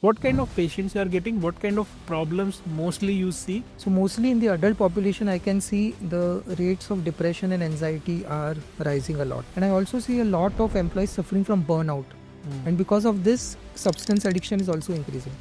What kind of patients you are getting? What kind of problems mostly you see? So mostly in the adult population, I can see the rates of depression and anxiety are rising a lot. And I also see a lot of employees suffering from burnout. And because of this, substance addiction is also increasing.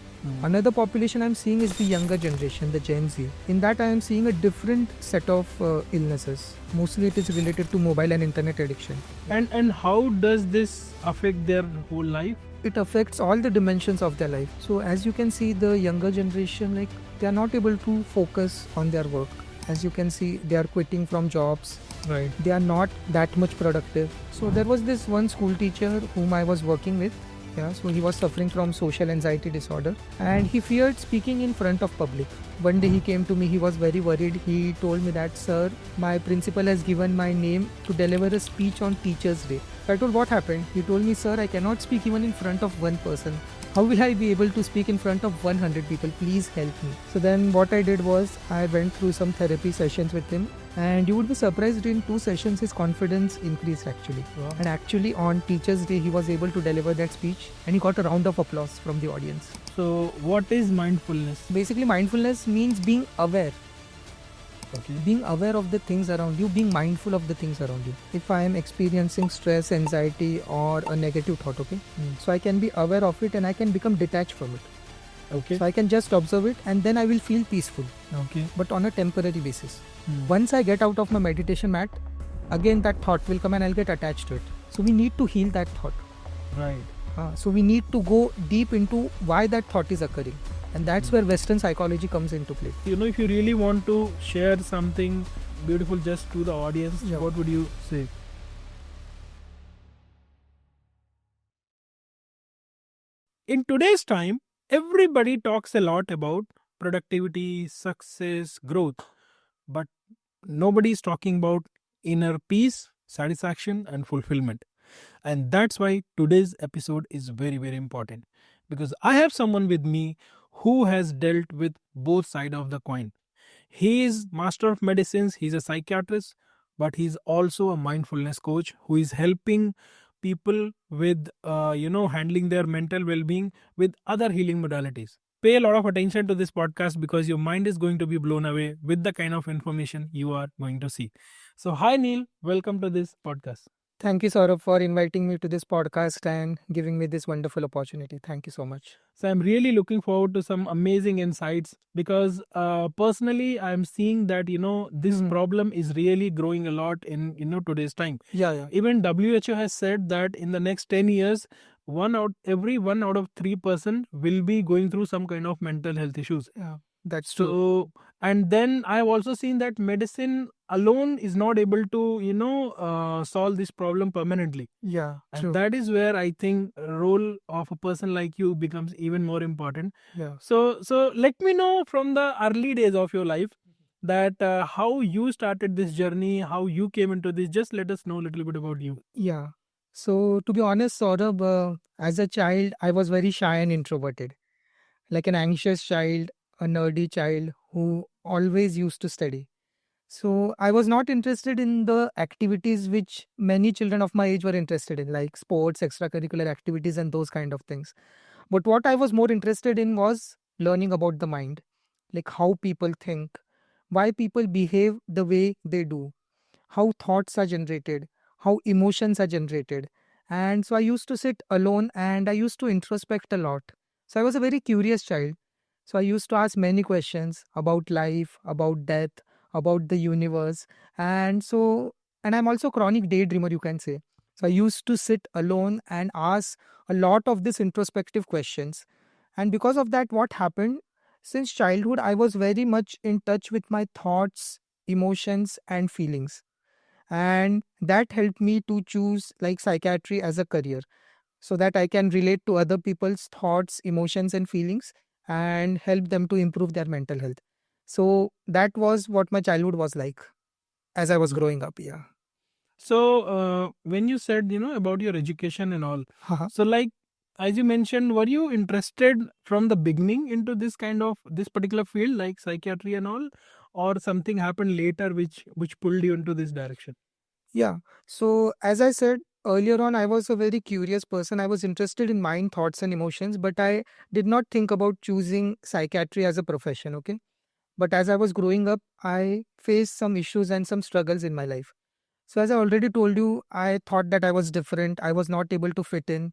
Another population I'm seeing is the younger generation, the Gen Z. In that, I am seeing a different set of illnesses. Mostly it is related to mobile and internet addiction. And how does this affect their whole life? It affects all the dimensions of their life. So as you can see, the younger generation, like, they are not able to focus on their work. As you can see, they are quitting from jobs. Right. They are not that much productive. So there was this one school teacher whom I was working with. Yeah, so he was suffering from social anxiety disorder and he feared speaking in front of public. One day he came to me, he was very worried. He told me that, sir, my principal has given my name to deliver a speech on Teachers' Day. So I told, what happened? He told me, sir, I cannot speak even in front of one person. How will I be able to speak in front of 100 people? Please help me. So then what I did was I went through some therapy sessions with him and you would be surprised, in 2 sessions his confidence increased actually. Wow. And actually on Teachers' Day he was able to deliver that speech and he got a round of applause from the audience. So what is mindfulness? Basically mindfulness means being aware. Okay. Being aware of the things around you, being mindful of the things around you. If I am experiencing stress, anxiety or a negative thought, okay, so I can be aware of it and I can become detached from it. Okay. So I can just observe it and then I will feel peaceful, Okay. but on a temporary basis. Hmm. Once I get out of my meditation mat, again that thought will come and I'll get attached to it. So we need to heal that thought. Right. So we need to go deep into why that thought is occurring. And that's where Western psychology comes into play. You know, if you really want to share something beautiful just to the audience, Yeah. what would you say? In today's time, everybody talks a lot about productivity, success, growth, but nobody is talking about inner peace, satisfaction, and fulfillment. And that's why today's episode is very, very important, because I have someone with me who has dealt with both sides of the coin. He is master of medicines, he's a psychiatrist, but he's also a mindfulness coach who is helping people with handling their mental well-being with other healing modalities. Pay a lot of attention to this podcast because your mind is going to be blown away with the kind of information you are going to see. So hi Neil, welcome to this podcast. Thank you, Saurabh, for inviting me to this podcast and giving me this wonderful opportunity. Thank you so much. So I'm really looking forward to some amazing insights because personally I'm seeing that this problem is really growing a lot in today's time. Yeah. Even WHO has said that in the next 10 years, every one out of 3 person will be going through some kind of mental health issues. Yeah, that's true. So, and then I've also seen that medicine alone is not able to solve this problem permanently. Yeah, And true. that is where I think a role of a person like you becomes even more important. Yeah. So let me know from the early days of your life that how you started this journey, how you came into this. Just let us know a little bit about you. Yeah. So to be honest, Saurabh, as a child, I was very shy and introverted, like an anxious child, a nerdy child who always used to study. So I was not interested in the activities which many children of my age were interested in, like sports, extracurricular activities, and those kind of things. But what I was more interested in was learning about the mind, like how people think, why people behave the way they do, how thoughts are generated, how emotions are generated. And so I used to sit alone and I used to introspect a lot. So I was a very curious child. So I used to ask many questions about life, about death, about the universe. And I'm also a chronic daydreamer, you can say. So I used to sit alone and ask a lot of these introspective questions. And because of that, what happened? Since childhood, I was very much in touch with my thoughts, emotions, and feelings. And that helped me to choose like psychiatry as a career so that I can relate to other people's thoughts, emotions, and feelings and help them to improve their mental health. So that was what my childhood was like as I was growing up. Yeah. So when you said about your education and all, Haha. so like as you mentioned, were you interested from the beginning into this particular field like psychiatry and all, or something happened later which pulled you into this direction? Yeah. So as I said, earlier on, I was a very curious person. I was interested in mind, thoughts, and emotions, but I did not think about choosing psychiatry as a profession. Okay. But as I was growing up, I faced some issues and some struggles in my life. So, as I already told you, I thought that I was different. I was not able to fit in.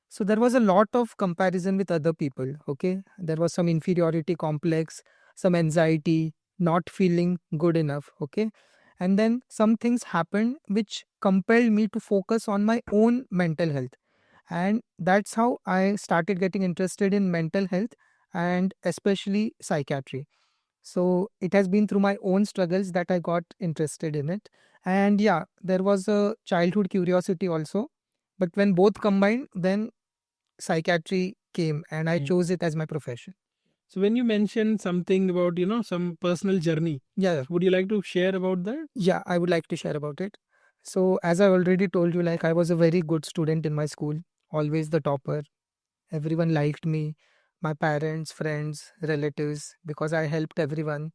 So, there was a lot of comparison with other people. Okay. There was some inferiority complex, some anxiety, not feeling good enough. Okay. And then some things happened which compelled me to focus on my own mental health. And that's how I started getting interested in mental health and especially psychiatry. So it has been through my own struggles that I got interested in it. And yeah, there was a childhood curiosity also. But when both combined, then psychiatry came and I Mm. chose it as my profession. So when you mentioned something about, some personal journey, Yeah, would you like to share about that? yeah, I would like to share about it. So as I already told you, like I was a very good student in my school, always the topper. Everyone liked me, my parents, friends, relatives, because I helped everyone.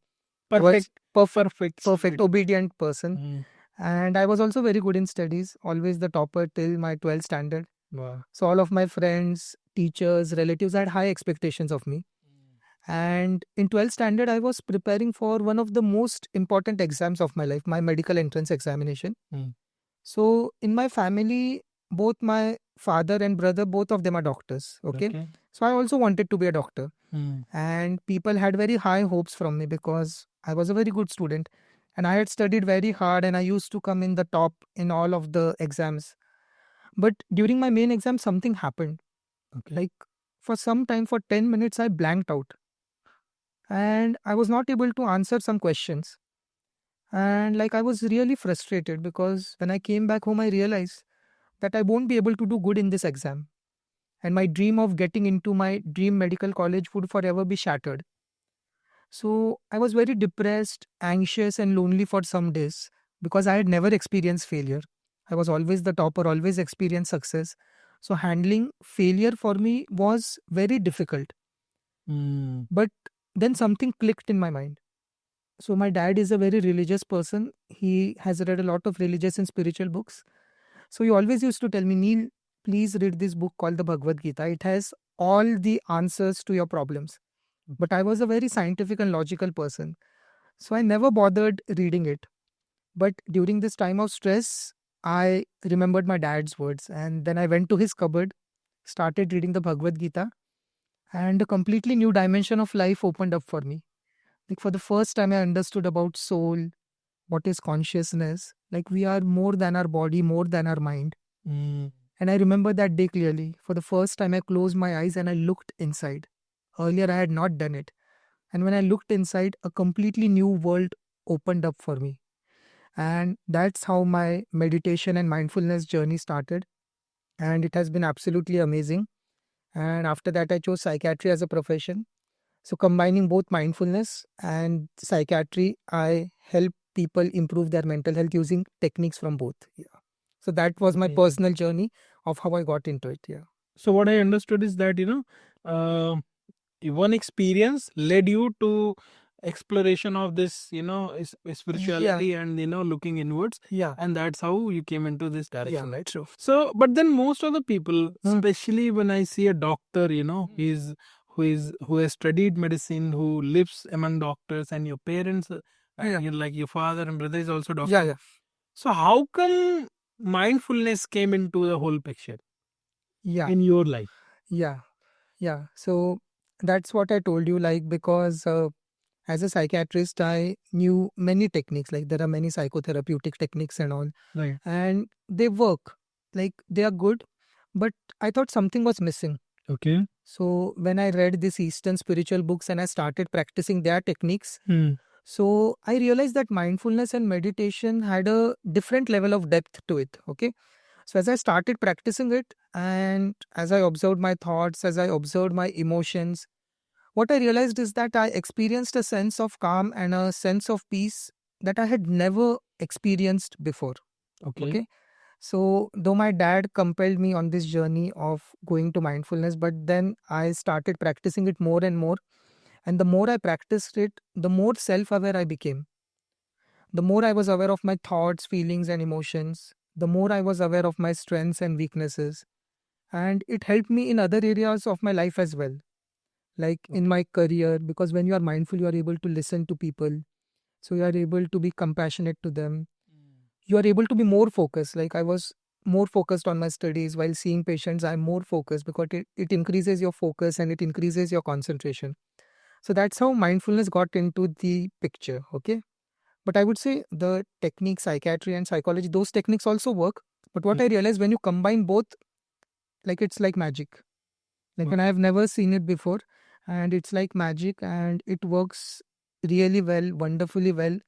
I was Perfect. perfect, obedient person. Mm. And I was also very good in studies, always the topper till my 12th standard. Wow. So all of my friends, teachers, relatives had high expectations of me. And in 12th standard, I was preparing for one of the most important exams of my life, my medical entrance examination. Mm. So in my family, both my father and brother, both of them are doctors. Okay. So I also wanted to be a doctor. Mm. And people had very high hopes from me because I was a very good student and I had studied very hard and I used to come in the top in all of the exams. But during my main exam, something happened. Okay. Like for some time, for 10 minutes, I blanked out and I was not able to answer some questions. And like I was really frustrated because when I came back home, I realized that I won't be able to do good in this exam. And my dream of getting into my dream medical college would forever be shattered. So I was very depressed, anxious, and lonely for some days because I had never experienced failure. I was always the topper, always experienced success. So handling failure for me was very difficult. Mm. But then something clicked in my mind. So my dad is a very religious person. He has read a lot of religious and spiritual books. So he always used to tell me, Neil, please read this book called the Bhagavad Gita. It has all the answers to your problems. But I was a very scientific and logical person. So I never bothered reading it. But during this time of stress, I remembered my dad's words. And then I went to his cupboard, started reading the Bhagavad Gita, and a completely new dimension of life opened up for me. Like for the first time, I understood about soul, what is consciousness. Like we are more than our body, more than our mind. Mm. And I remember that day clearly. For the first time, I closed my eyes and I looked inside. Earlier, I had not done it. And when I looked inside, a completely new world opened up for me. And that's how my meditation and mindfulness journey started. And it has been absolutely amazing. And after that, I chose psychiatry as a profession. So, combining both mindfulness and psychiatry, I help people improve their mental health using techniques from both. Yeah. So, that was my Okay. personal journey of how I got into it. Yeah. So what I understood is that one experience led you to exploration of this spirituality and looking inwards, Yeah. and that's how you came into this direction, Yeah. right? True. So but then most of the people, Hmm. especially when I see a doctor, who has studied medicine, who lives among doctors, and your parents, Yeah. like your father and brother is also doctor. Yeah. Yeah. So how come mindfulness came into the whole picture Yeah. in your life? Yeah. Yeah. So, that's what I told you. Like, because as a psychiatrist, I knew many techniques. Like, there are many psychotherapeutic techniques and all. Right. And they work, like they are good, but I thought something was missing. Okay. So when I read these Eastern spiritual books and I started practicing their techniques, Hmm. so I realized that mindfulness and meditation had a different level of depth to it. Okay. So as I started practicing it and as I observed my thoughts, as I observed my emotions, what I realized is that I experienced a sense of calm and a sense of peace that I had never experienced before. Okay. So, though my dad compelled me on this journey of going to mindfulness, but then I started practicing it more and more. And the more I practiced it, the more self aware I became. The more I was aware of my thoughts, feelings, and emotions, the more I was aware of my strengths and weaknesses. And it helped me in other areas of my life as well, like in my career, because when you are mindful, you are able to listen to people. So you are able to be compassionate to them. You are able to be more focused. Like I was more focused on my studies while seeing patients. I'm more focused because it increases your focus and it increases your concentration. So that's how mindfulness got into the picture. Okay. But I would say the technique, psychiatry and psychology, those techniques also work. But what I realized when you combine both, like it's like magic. Like, and I have never seen it before. And it's like magic and it works really well, wonderfully well.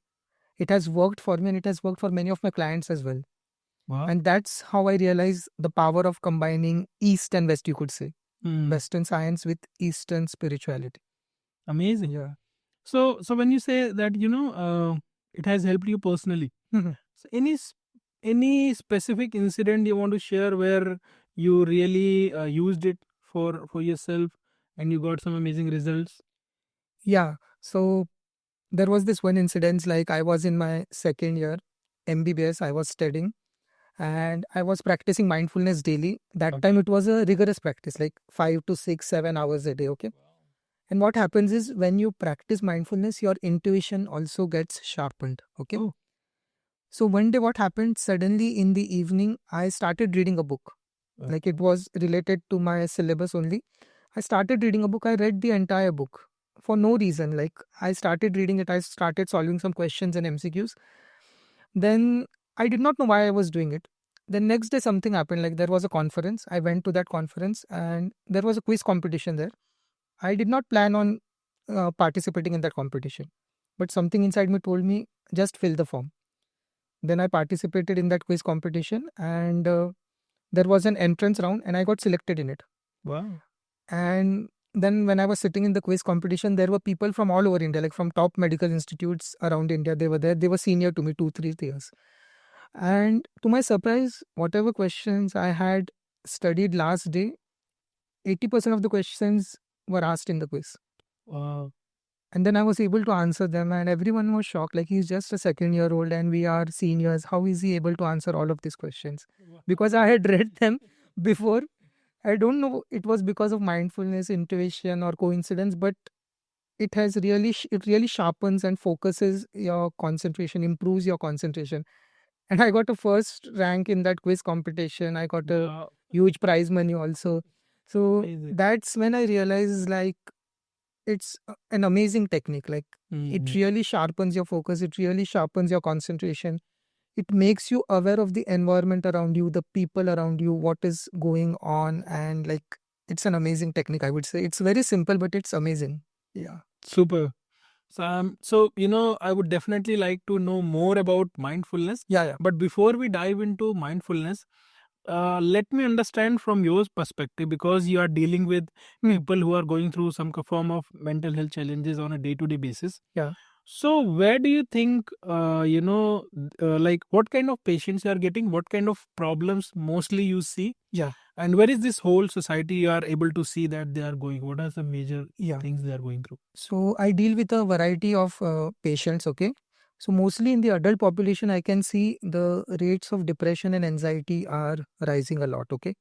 It has worked for me and it has worked for many of my clients as well. Wow. And that's how I realized the power of combining East and West, you could say. Western science with Eastern spirituality. Amazing. Yeah. So when you say that, it has helped you personally, Mhm. so any specific incident you want to share where you really used it for yourself and you got some amazing results? Yeah. So there was this one incident, like I was in my second year MBBS, I was studying and I was practicing mindfulness daily. That time it was a rigorous practice, like 5 to 6, 7 hours a day. Okay. And what happens is when you practice mindfulness, your intuition also gets sharpened. Okay. Oh. So one day what happened, suddenly in the evening, I started reading a book. Like it was related to my syllabus only. I started reading a book. I read the entire book for no reason. Like I started reading it. I started solving some questions and MCQs. Then I did not know why I was doing it. The next day something happened. Like there was a conference. I went to that conference and there was a quiz competition there. I did not plan on participating in that competition, but something inside me told me just fill the form. Then I participated in that quiz competition and there was an entrance round and I got selected in it. Wow. And then when I was sitting in the quiz competition, there were people from all over India, like from top medical institutes around India. They were there. They were senior to me, 2, 3 years. And to my surprise, whatever questions I had studied last day, 80% of the questions were asked in the quiz. Wow. And then I was able to answer them, and everyone was shocked. Like, he's just a second-year-old, and we are seniors. How is he able to answer all of these questions? Because I had read them before. I don't know, it was because of mindfulness, intuition, or coincidence, but it has really, it really sharpens and focuses your concentration, improves your concentration. And I got a first rank in that quiz competition. I got a Wow. huge prize money also. So Amazing. that's when I realized, like, it's an amazing technique. Like it really sharpens your focus, it really sharpens your concentration. It makes you aware of the environment around you, the people around you, what is going on, and like it's an amazing technique, I would say. It's very simple, but it's amazing. Yeah. Super. So I would definitely like to know more about mindfulness. Yeah. But before we dive into mindfulness, let me understand from your perspective, because you are dealing with people who are going through some form of mental health challenges on a day-to-day basis. Yeah. So where do you think, like what kind of patients you are getting, what kind of problems mostly you see? Yeah. And where is this whole society you are able to see that they are going? What are the major Yeah. things they are going through? So I deal with a variety of patients. Okay. So mostly in the adult population, I can see the rates of depression and anxiety are rising a lot. Okay.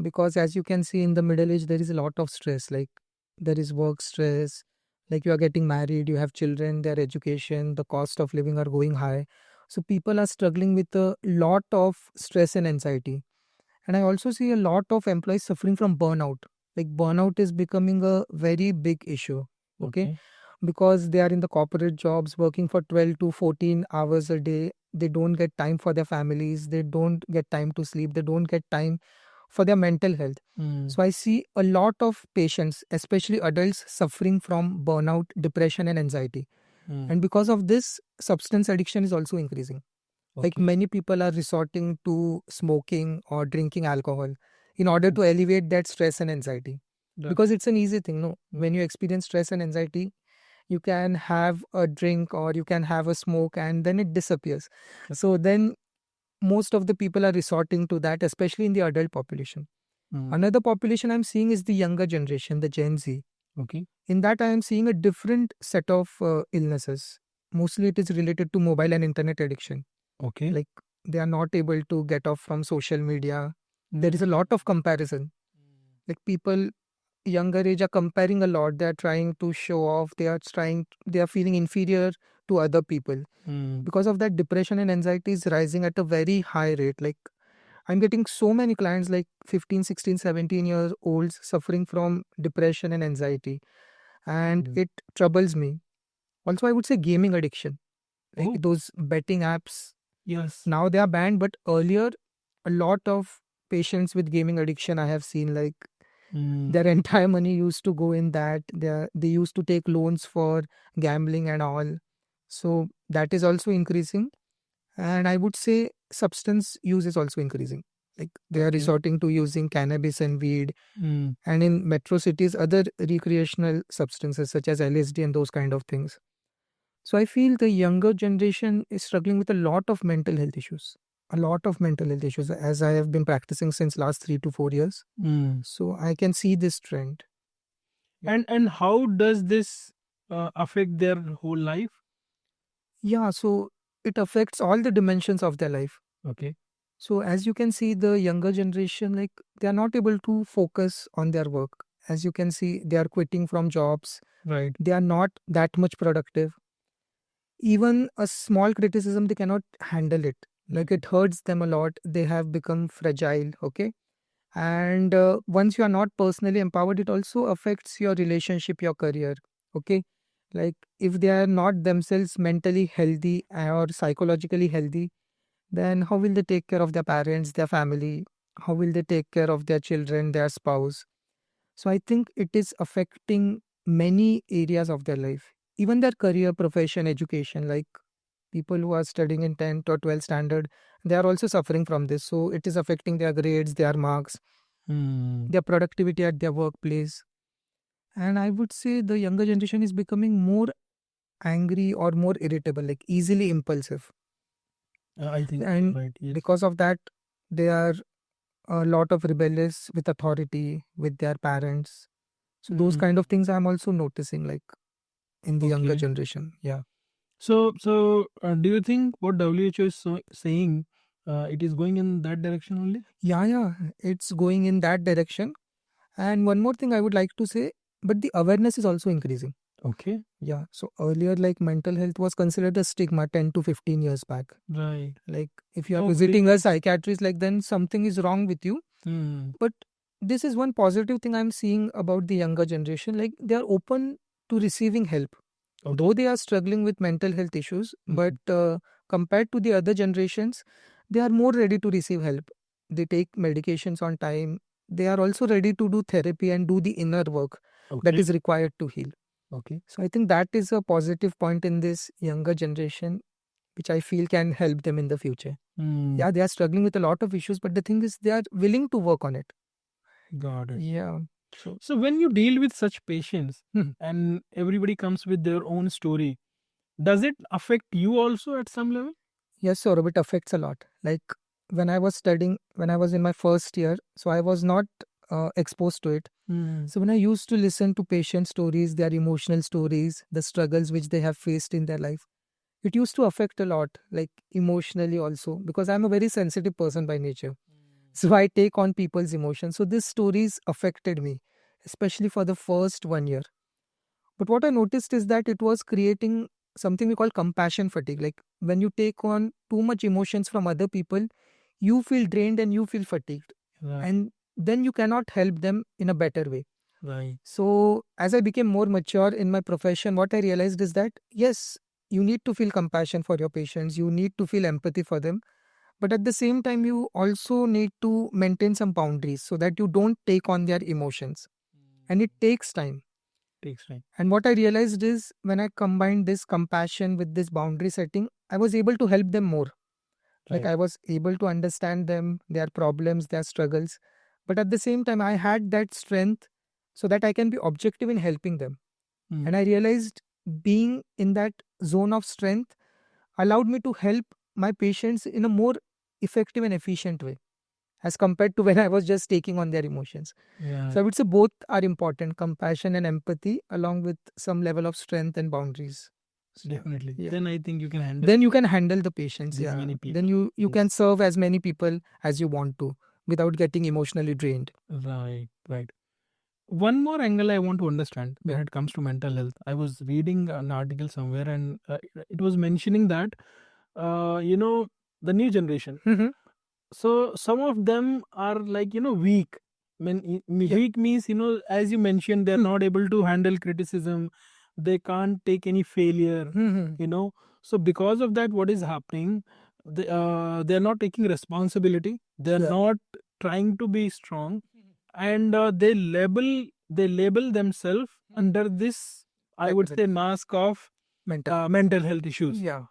Because as you can see in the middle age, there is a lot of stress. Like there is work stress, like you are getting married, you have children, their education, the cost of living are going high. So people are struggling with a lot of stress and anxiety. And I also see a lot of employees suffering from burnout. Like burnout is becoming a very big issue. Okay. Because they are in the corporate jobs working for 12 to 14 hours a day. They don't get time for their families. They don't get time to sleep. They don't get time for their mental health. So I see a lot of patients, especially adults, suffering from burnout, depression, and anxiety. And because of this, substance addiction is also increasing. Like many people are resorting to smoking or drinking alcohol in order to alleviate that stress and anxiety. Because it's an easy thing, no? When you experience stress and anxiety, you can have a drink or you can have a smoke and then it disappears. So then most of the people are resorting to that, especially in the adult population. Another population I'm seeing is the younger generation, the Gen Z. Okay. In that, I am seeing a different set of illnesses. Mostly it is related to mobile and internet addiction. Okay. Like they are not able to get off from social media. There is a lot of comparison. Like people younger age are comparing a lot. They are trying to show off. They are feeling inferior to other people. Because of that, depression and anxiety is rising at a very high rate. Like I'm getting so many clients like 15, 16, 17 years olds suffering from depression and anxiety. And it troubles me. Also, I would say gaming addiction. Like those betting apps, Yes. now they are banned, but earlier, a lot of patients with gaming addiction I have seen, like their entire money used to go in that. They used to take loans for gambling and all. So that is also increasing. And I would say substance use is also increasing. Like they are resorting to using cannabis and weed. And in metro cities, other recreational substances such as LSD and those kind of things. So I feel the younger generation is struggling with a lot of mental health issues. A lot of mental health issues, as I have been practicing since last 3 to 4 years. So I can see this trend. And how does this affect their whole life? Yeah, so it affects all the dimensions of their life. Okay. So as you can see, the younger generation, like they are not able to focus on their work. As you can see, they are quitting from jobs. Right. They are not that much productive. Even a small criticism, they cannot handle it. Like it hurts them a lot. They have become fragile. Okay. And once you are not personally empowered, it also affects your relationship, your career. Okay. Like if they are not themselves mentally healthy or psychologically healthy, then how will they take care of their parents, their family? How will they take care of their children, their spouse? So I think it is affecting many areas of their life, even their career, profession, education. Like people who are studying in 10th or 12th standard, they are also suffering from this. So it is affecting their grades, their marks, their productivity at their workplace. And I would say the younger generation is becoming more angry or more irritable, like easily impulsive. I think And right. Yes. because of that, they are a lot of rebellious with authority, with their parents. So those kind of things I'm also noticing, like in the younger Okay. generation. Yeah. So do you think what WHO is saying it is going in that direction only? Yeah, it's going in that direction. And one more thing I would like to say, but the awareness is also increasing. Okay. Yeah. So earlier, like mental health was considered a stigma 10 to 15 years back. Right. Like if you are Okay. visiting a psychiatrist, like then something is wrong with you. But this is one positive thing I'm seeing about the younger generation. Like they are open to receiving help. Okay. Though they are struggling with mental health issues, but compared to the other generations, they are more ready to receive help. They take medications on time. They are also ready to do therapy and do the inner work that Okay. is required to heal. Okay. So I think that is a positive point in this younger generation, which I feel can help them in the future. Yeah, they are struggling with a lot of issues, but the thing is, they are willing to work on it. Got it. Yeah. So when you deal with such patients Hmm. and everybody comes with their own story, does it affect you also at some level? Yes, Saurabh, it affects a lot. Like when I was studying, when I was in my first year, so I was not exposed to it. So when I used to listen to patient stories, their emotional stories, the struggles which they have faced in their life, it used to affect a lot, like emotionally also, because I'm a very sensitive person by nature. So I take on people's emotions. So these stories affected me, especially for the first 1 year. But what I noticed is that it was creating something we call compassion fatigue. Like when you take on too much emotions from other people, you feel drained and you feel fatigued. Right. And then you cannot help them in a better way. Right. So as I became more mature in my profession, what I realized is that yes, you need to feel compassion for your patients, you need to feel empathy for them. But at the same time, you also need to maintain some boundaries so that you don't take on their emotions. And it takes time. Takes time. And what I realized is when I combined this compassion with this boundary setting, I was able to help them more. Like Right. I was able to understand them, their problems, their struggles. But at the same time, I had that strength so that I can be objective in helping them. And I realized being in that zone of strength allowed me to help my patients in a more effective and efficient way as compared to when I was just taking on their emotions. Yeah. So I would say both are important, compassion and empathy, along with some level of strength and boundaries. Definitely. Yeah. Then I think you can handle Then you can handle the patients. these Yeah. many people. Then you Yes. can serve as many people as you want to without getting emotionally drained. Right, right. One more angle I want to understand when Yeah. it comes to mental health. I was reading an article somewhere, and it was mentioning that, the new generation. Mhm. So some of them are like, weak. Yeah. Weak means, as you mentioned, they're not able to handle criticism. They can't take any failure, Mhm. So because of that, what is happening? They're not taking responsibility. They're Yeah. not trying to be strong, and they label themselves under this, I would say, mask of mental health issues. Yeah.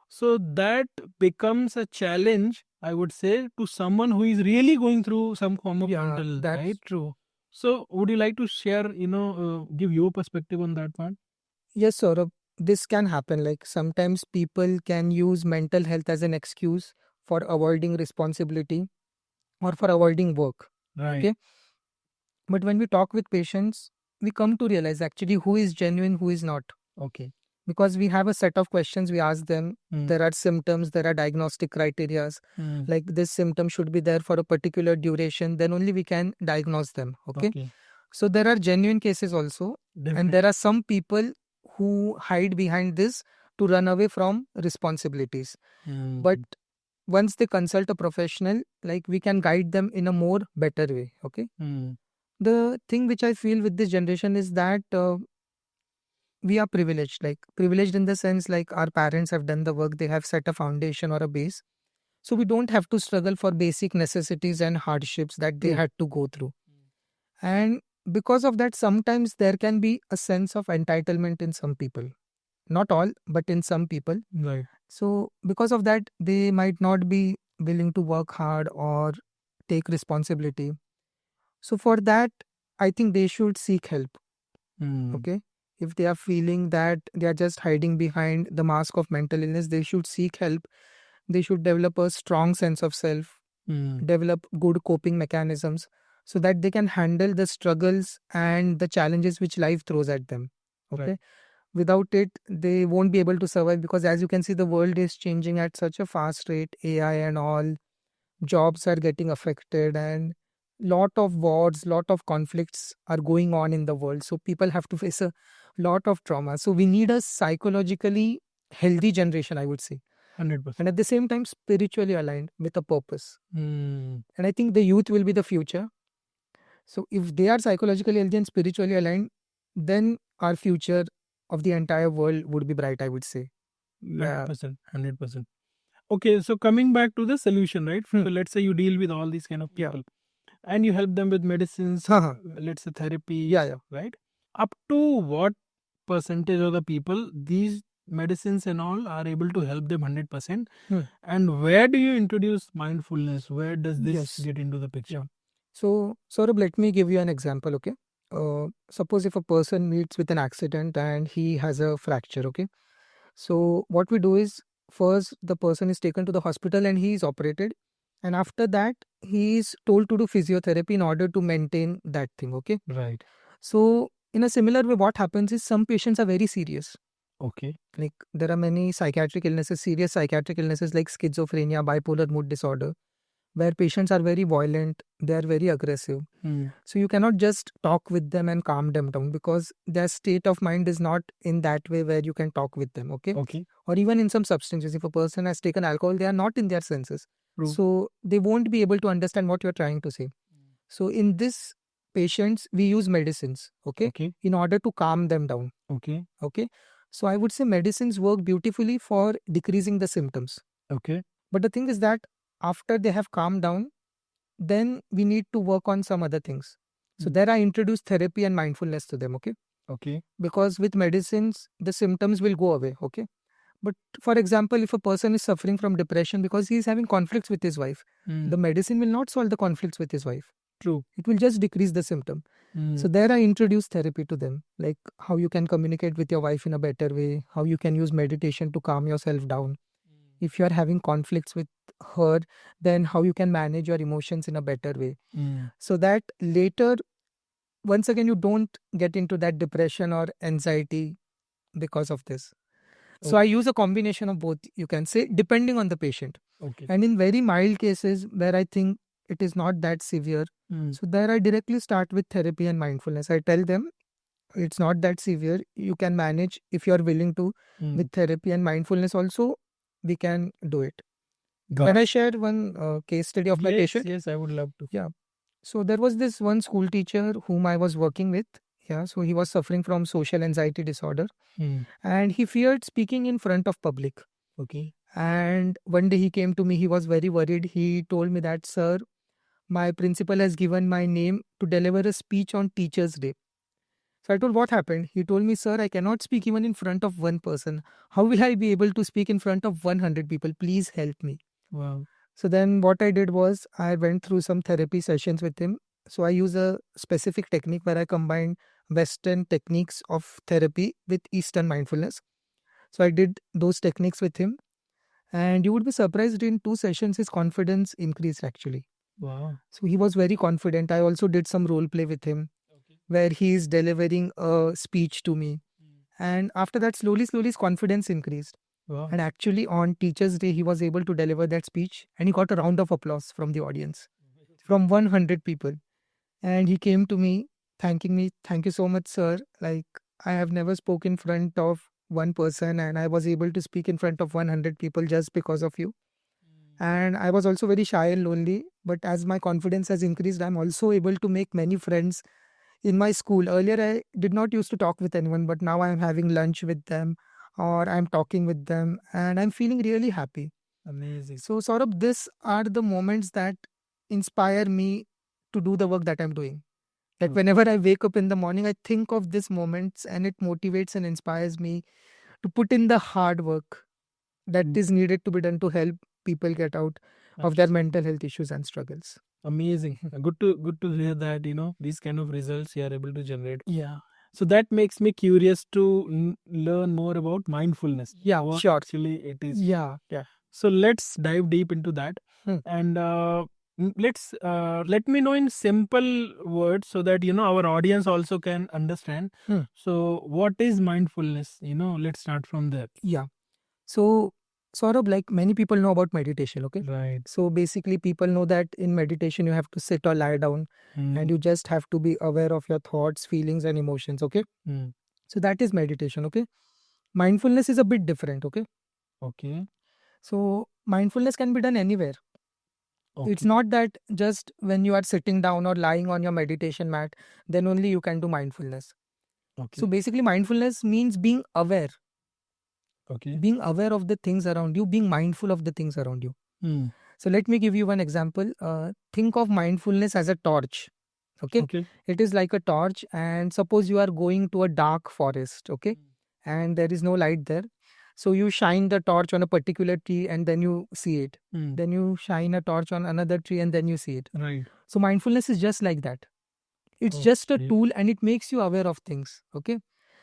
So that becomes a challenge, I would say, to someone who is really going through some form of Yeah, mental health, that's right? true. So would you like to share, give your perspective on that part? Yes, Saurabh, this can happen. Like sometimes people can use mental health as an excuse for avoiding responsibility or for avoiding work. Right. Okay. But when we talk with patients, we come to realize actually who is genuine, who is not. Okay. Because we have a set of questions we ask them. There are symptoms, there are diagnostic criterias. Like this symptom should be there for a particular duration, then only we can diagnose them. Okay. So there are genuine cases also. And there are some people who hide behind this to run away from responsibilities. But once they consult a professional, like we can guide them in a more better way. Okay. The thing which I feel with this generation is that we are privileged, like privileged in the sense like our parents have done the work, they have set a foundation or a base. So we don't have to struggle for basic necessities and hardships that they had to go through. And because of that, sometimes there can be a sense of entitlement in some people. Not all, but in some people. Right. So because of that, they might not be willing to work hard or take responsibility. So for that, I think they should seek help. Okay. If they are feeling that they are just hiding behind the mask of mental illness, they should seek help. They should develop a strong sense of self, develop good coping mechanisms so that they can handle the struggles and the challenges which life throws at them. Okay. Right. Without it, they won't be able to survive because, as you can see, the world is changing at such a fast rate. AI and all, jobs are getting affected, and lot of wars, lot of conflicts are going on in the world. So people have to face a lot of trauma. So we need a psychologically healthy generation, I would say, 100%. and at the same time spiritually aligned with a purpose. Mm. And I think the youth will be the future. So if they are psychologically healthy and spiritually aligned, then our future of the entire world would be bright, I would say. 100%. 100%. Okay, so coming back to the solution, right? So let's say you deal with all these kind of people, and you help them with medicines, let's say therapy, right? Up to what percentage of the people these medicines and all are able to help them 100%? And where do you introduce mindfulness? Where does this get into the picture? So, Saurabh, let me give you an example, okay? Suppose if a person meets with an accident and he has a fracture, okay? So, what we do is first the person is taken to the hospital and he is operated. And after that, he is told to do physiotherapy in order to maintain that thing, okay? Right. So, in a similar way, what happens is some patients are very serious. Okay. Like there are many psychiatric illnesses, serious psychiatric illnesses like schizophrenia, bipolar mood disorder, where patients are very violent, they are very aggressive. So you cannot just talk with them and calm them down because their state of mind is not in that way where you can talk with them, okay? Okay. Or even in some substances, if a person has taken alcohol, they are not in their senses. True. So they won't be able to understand what you're trying to say. So in this patients, we use medicines, okay? In order to calm them down. Okay. So I would say medicines work beautifully for decreasing the symptoms. Okay. But the thing is that after they have calmed down, then we need to work on some other things. So there I introduce therapy and mindfulness to them, okay? Okay. Because with medicines, the symptoms will go away, okay? But for example, if a person is suffering from depression because he is having conflicts with his wife, the medicine will not solve the conflicts with his wife. True. It will just decrease the symptom. So there I introduce therapy to them, like how you can communicate with your wife in a better way, how you can use meditation to calm yourself down. If you are having conflicts with her, then how you can manage your emotions in a better way. So that later, once again, you don't get into that depression or anxiety because of this. So I use a combination of both, you can say, depending on the patient. Okay. And in very mild cases where I think it is not that severe, so there I directly start with therapy and mindfulness. I tell them it's not that severe. You can manage if you are willing to. With therapy and mindfulness also, we can do it. Can I share one case study of my patient? Yes, I would love to. Yeah. So there was this one school teacher whom I was working with. Yeah. So he was suffering from social anxiety disorder and he feared speaking in front of public. Okay. And one day he came to me, he was very worried. He told me that, sir, my principal has given my name to deliver a speech on Teachers' Day. So I told, what happened? He told me, sir, I cannot speak even in front of one person. How will I be able to speak in front of 100 people? Please help me. Wow. So then what I did was I went through some therapy sessions with him. So I use a specific technique where I combine Western techniques of therapy with Eastern mindfulness. So I did those techniques with him. And you would be surprised, in 2 sessions, his confidence increased actually. Wow. So he was very confident. I also did some role play with him where he is delivering a speech to me. And after that, slowly, his confidence increased. Wow. And actually, on Teachers' Day, he was able to deliver that speech and he got a round of applause from the audience, from 100 people. And he came to me thanking me, thank you so much, sir. Like, I have never spoken in front of one person and I was able to speak in front of 100 people just because of you. And I was also very shy and lonely. But as my confidence has increased, I'm also able to make many friends in my school. Earlier, I did not used to talk with anyone, but now I'm having lunch with them or I'm talking with them and I'm feeling really happy. Amazing. So, Saurabh, these are the moments that inspire me to do the work that I'm doing. Like whenever I wake up in the morning, I think of these moments and it motivates and inspires me to put in the hard work that is needed to be done to help people get out of their mental health issues and struggles. Amazing. Good to hear that, these kind of results you are able to generate. Yeah. So that makes me curious to learn more about mindfulness. Yeah, What sure. actually it is. Yeah. So let's dive deep into that. And let me know in simple words so that our audience also can understand. So what is mindfulness? Let's start from there. Yeah. So, Saurabh, like many people know about meditation, okay? Right. So basically, people know that in meditation, you have to sit or lie down and you just have to be aware of your thoughts, feelings, and emotions, okay? So that is meditation, okay? Mindfulness is a bit different, okay? Okay. So mindfulness can be done anywhere. Okay. It's not that just when you are sitting down or lying on your meditation mat, then only you can do mindfulness. Okay. So basically, mindfulness means being aware. Okay. Being aware of the things around you, being mindful of the things around you. So let me give you one example. Think of mindfulness as a torch. Okay. It is like a torch, and suppose you are going to a dark forest, okay, and there is no light there. So you shine the torch on a particular tree and then you see it. Then you shine a torch on another tree and then you see it. Right. So mindfulness is just like that. It's just a tool and it makes you aware of things. Okay.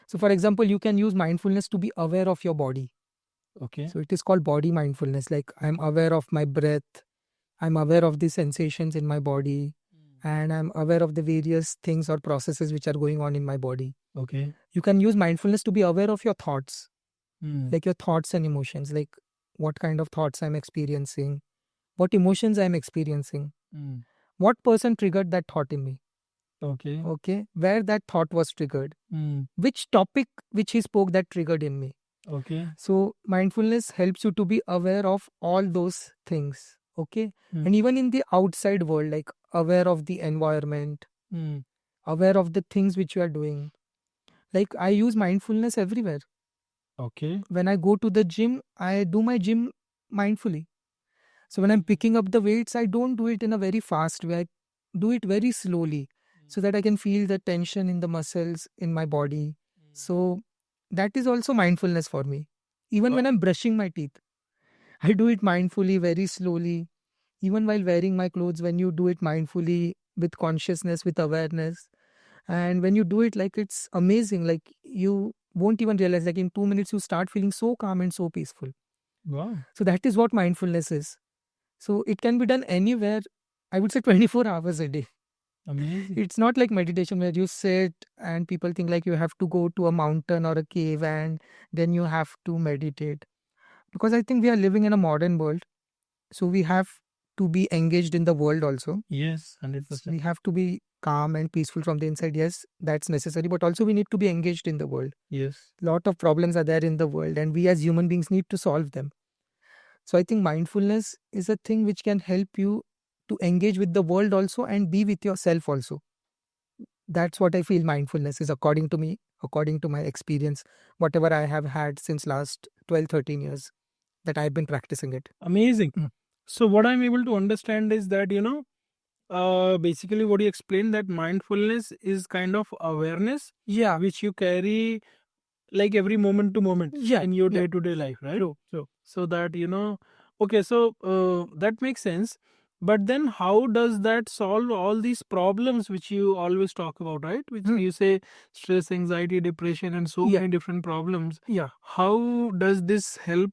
So for example, you can use mindfulness to be aware of your body. Okay. So it is called body mindfulness. Like I'm aware of my breath. I'm aware of the sensations in my body. And I'm aware of the various things or processes which are going on in my body. Okay. You can use mindfulness to be aware of your thoughts. Like your thoughts and emotions. Like what kind of thoughts I'm experiencing. What emotions I'm experiencing. What person triggered that thought in me. Okay. Where that thought was triggered. Which topic which he spoke that triggered in me. Okay. So mindfulness helps you to be aware of all those things. Okay. And even in the outside world, like aware of the environment, aware of the things which you are doing. Like I use mindfulness everywhere. Okay. When I go to the gym, I do my gym mindfully. So when I'm picking up the weights, I don't do it in a very fast way. I do it very slowly so that I can feel the tension in the muscles in my body. So that is also mindfulness for me. Even when I'm brushing my teeth, I do it mindfully, very slowly. Even while wearing my clothes, when you do it mindfully, with consciousness, with awareness. And when you do it, like it's amazing. Like you won't even realize, like in 2 minutes, you start feeling so calm and so peaceful. Wow. So that is what mindfulness is. So it can be done anywhere, I would say 24 hours a day. Amazing. It's not like meditation where you sit and people think like you have to go to a mountain or a cave and then you have to meditate. Because I think we are living in a modern world, so we have to be engaged in the world also. Yes, So 100%. we have to be calm and peaceful from the inside. Yes, that's necessary, but also we need to be engaged in the world. Yes. Lot of problems are there in the world and we as human beings need to solve them. So I think mindfulness is a thing which can help you to engage with the world also and be with yourself also. That's what I feel mindfulness is, according to me, according to my experience, whatever I have had since last 12, 13 years that I've been practicing it. Amazing. Mm. So what I'm able to understand is that, basically what you explained, that mindfulness is kind of awareness Yeah. which you carry like every moment to moment Yeah. in your Yeah. day-to-day life, right? True. So that, okay, so that makes sense. But then how does that solve all these problems which you always talk about, right? Which you say stress, anxiety, depression, and so Yeah. many different problems. Yeah. How does this help?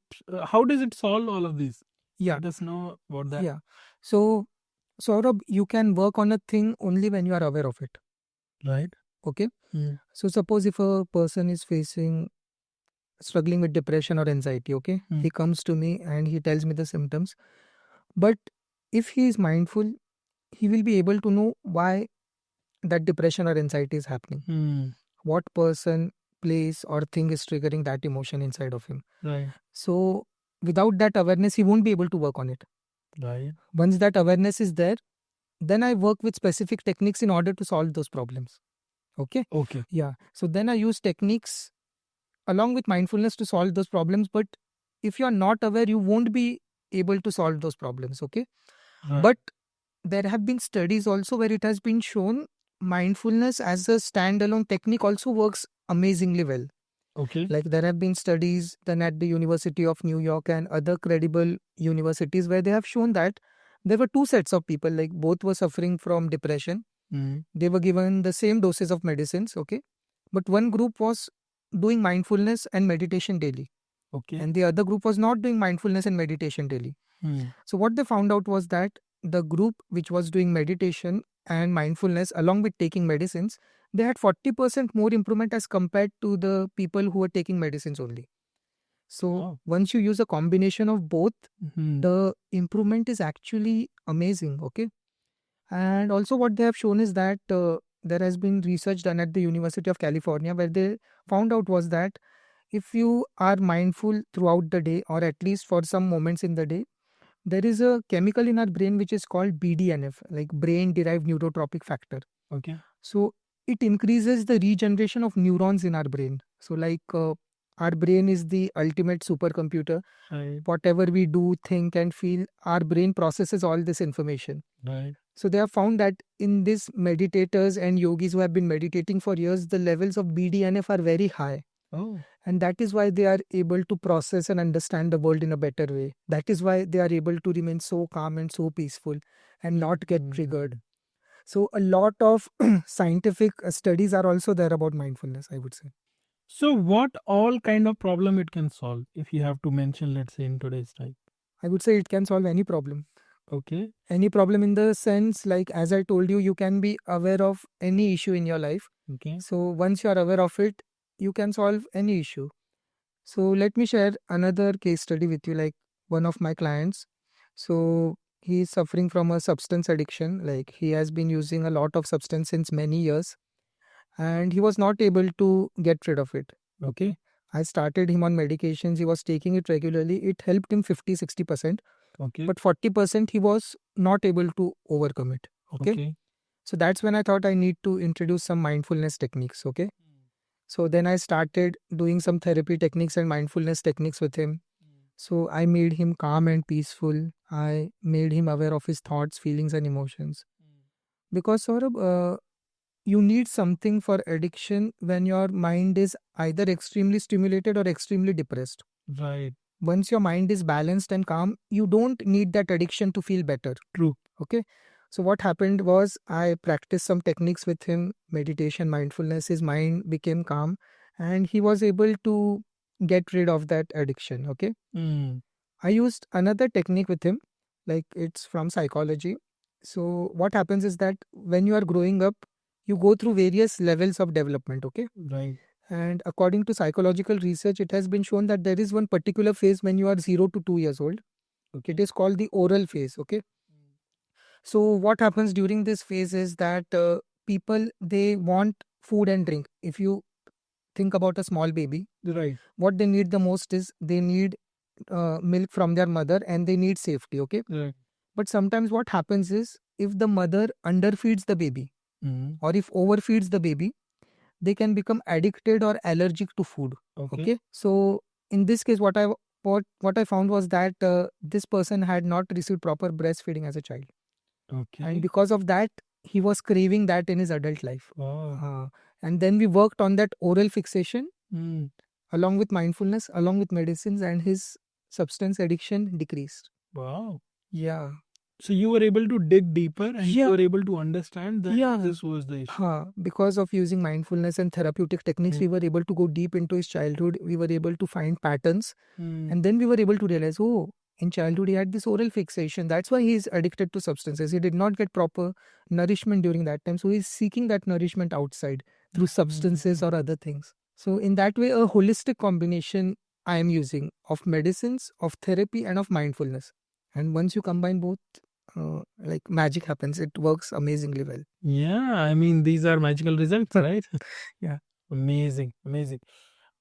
How does it solve all of these? Yeah. Let us know about that. Yeah. So, Saurabh, you can work on a thing only when you are aware of it. Right. Okay. Mm. So, suppose if a person is struggling with depression or anxiety, okay, he comes to me and he tells me the symptoms. But if he is mindful, he will be able to know why that depression or anxiety is happening. What person, place, or thing is triggering that emotion inside of him. Right. So, without that awareness, he won't be able to work on it. Right. Once that awareness is there, then I work with specific techniques in order to solve those problems. Okay. Okay. Yeah. So then I use techniques along with mindfulness to solve those problems. But if you're not aware, you won't be able to solve those problems. Okay. Right. But there have been studies also where it has been shown mindfulness as a standalone technique also works amazingly well. Okay. Like there have been studies done at the University of New York and other credible universities where they have shown that there were two sets of people, like both were suffering from depression. They were given the same doses of medicines, okay? But one group was doing mindfulness and meditation daily. Okay. And the other group was not doing mindfulness and meditation daily. So what they found out was that the group which was doing meditation and mindfulness along with taking medicines, they had 40% more improvement as compared to the people who were taking medicines only. So once you use a combination of both, the improvement is actually amazing, okay? And also what they have shown is that there has been research done at the University of California where they found out was that if you are mindful throughout the day or at least for some moments in the day, there is a chemical in our brain which is called BDNF, like brain derived neurotrophic factor. Okay. So it increases the regeneration of neurons in our brain. So like our brain is the ultimate supercomputer. Right. Whatever we do, think and feel, our brain processes all this information. Right. So they have found that in these meditators and yogis who have been meditating for years, the levels of BDNF are very high. Oh. And that is why they are able to process and understand the world in a better way. That is why they are able to remain so calm and so peaceful and not get triggered. So a lot of scientific studies are also there about mindfulness, I would say. So what all kind of problem it can solve, if you have to mention, let's say, in today's time? I would say it can solve any problem. Okay. Any problem in the sense, like as I told you, you can be aware of any issue in your life. Okay. So once you are aware of it, you can solve any issue. So let me share another case study with you, like one of my clients. So he is suffering from a substance addiction. Like he has been using a lot of substance since many years and he was not able to get rid of it. Okay. I started him on medications. He was taking it regularly. It helped him 50-60%. Okay. But 40% he was not able to overcome it. Okay. So that's when I thought I need to introduce some mindfulness techniques. Okay. So then I started doing some therapy techniques and mindfulness techniques with him. So I made him calm and peaceful. I made him aware of his thoughts, feelings, and emotions. Because Saurabh, you need something for addiction when your mind is either extremely stimulated or extremely depressed. Right. Once your mind is balanced and calm, you don't need that addiction to feel better. True. Okay. So what happened was I practiced some techniques with him, meditation, mindfulness. His mind became calm and he was able to get rid of that addiction. Okay. I used another technique with him, like it's from psychology. So what happens is that when you are growing up, you go through various levels of development, okay? Right. And according to psychological research, it has been shown that there is one particular phase when you are 0 to 2 years old. Okay. It is called the oral phase, okay? So what happens during this phase is that people, they want food and drink. If you think about a small baby, Right. what they need the most is they need milk from their mother and they need safety, okay? Right. But sometimes what happens is if the mother underfeeds the baby Mhm. or if overfeeds the baby, they can become addicted or allergic to food. Okay. Okay. So in this case, what I found was that this person had not received proper breastfeeding as a child, Okay. and because of that, he was craving that in his adult life. Wow. And then we worked on that oral fixation Mm. along with mindfulness, along with medicines, and his substance addiction decreased. Wow. Yeah. So you were able to dig deeper and you Yeah. were able to understand that Yeah. this was the issue. Because of using mindfulness and therapeutic techniques, Mm. we were able to go deep into his childhood. We were able to find patterns. Mm. And then we were able to realize, oh, in childhood, he had this oral fixation. That's why he is addicted to substances. He did not get proper nourishment during that time. So he's seeking that nourishment outside through substances or other things. So, in that way, a holistic combination I am using of medicines, of therapy, and of mindfulness. And once you combine both, like magic happens. It works amazingly well. Yeah, I mean, these are magical results, right? Yeah. Amazing, amazing.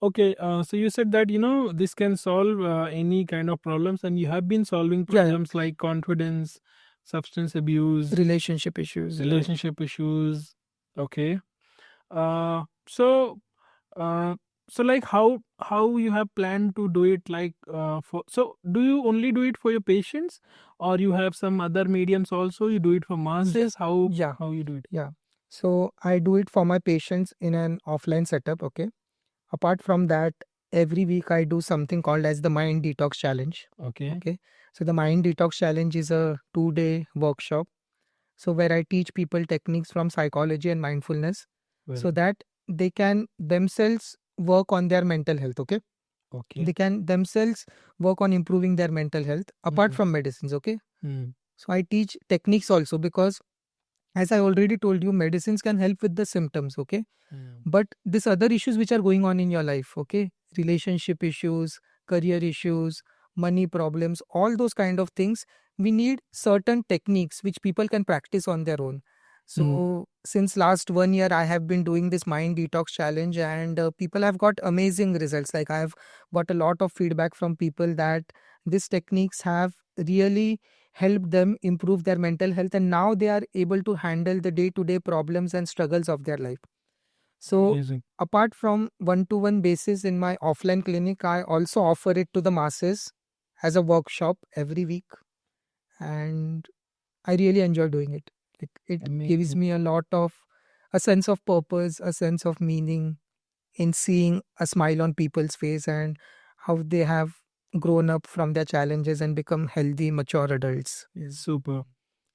Okay, so you said that, this can solve any kind of problems, and you have been solving Yeah, yeah. problems like confidence, substance abuse, Relationship issues. relationship issues. Okay. Uh, so, uh, so like how you have planned to do it? Like, so do you only do it for your patients, or you have some other mediums also? You do it for masses? Yeah. How you do it? Yeah. So I do it for my patients in an offline setup. Okay. Apart from that, every week I do something called as the Mind Detox Challenge. Okay. Okay. So the Mind Detox Challenge is a 2-day workshop. So where I teach people techniques from psychology and mindfulness so Well, that they can themselves work on their mental health. Okay. okay. They can themselves work on improving their mental health apart from medicines. Okay. Hmm. So I teach techniques also because, as I already told you, medicines can help with the symptoms. Okay. Hmm. But these other issues which are going on in your life, okay, relationship issues, career issues, money problems, all those kind of things, we need certain techniques which people can practice on their own. So since last 1 year I have been doing this Mind Detox Challenge, and people have got amazing results. Like I have got a lot of feedback from people that these techniques have really helped them improve their mental health, and now they are able to handle the day to day problems and struggles of their life. So Amazing. apart from one-to-one basis in my offline clinic, I also offer it to the masses as a workshop every week, and I really enjoy doing it. Like it gives Amazing. me a sense of purpose, a sense of meaning in seeing a smile on people's face and how they have grown up from their challenges and become healthy, mature adults. Super.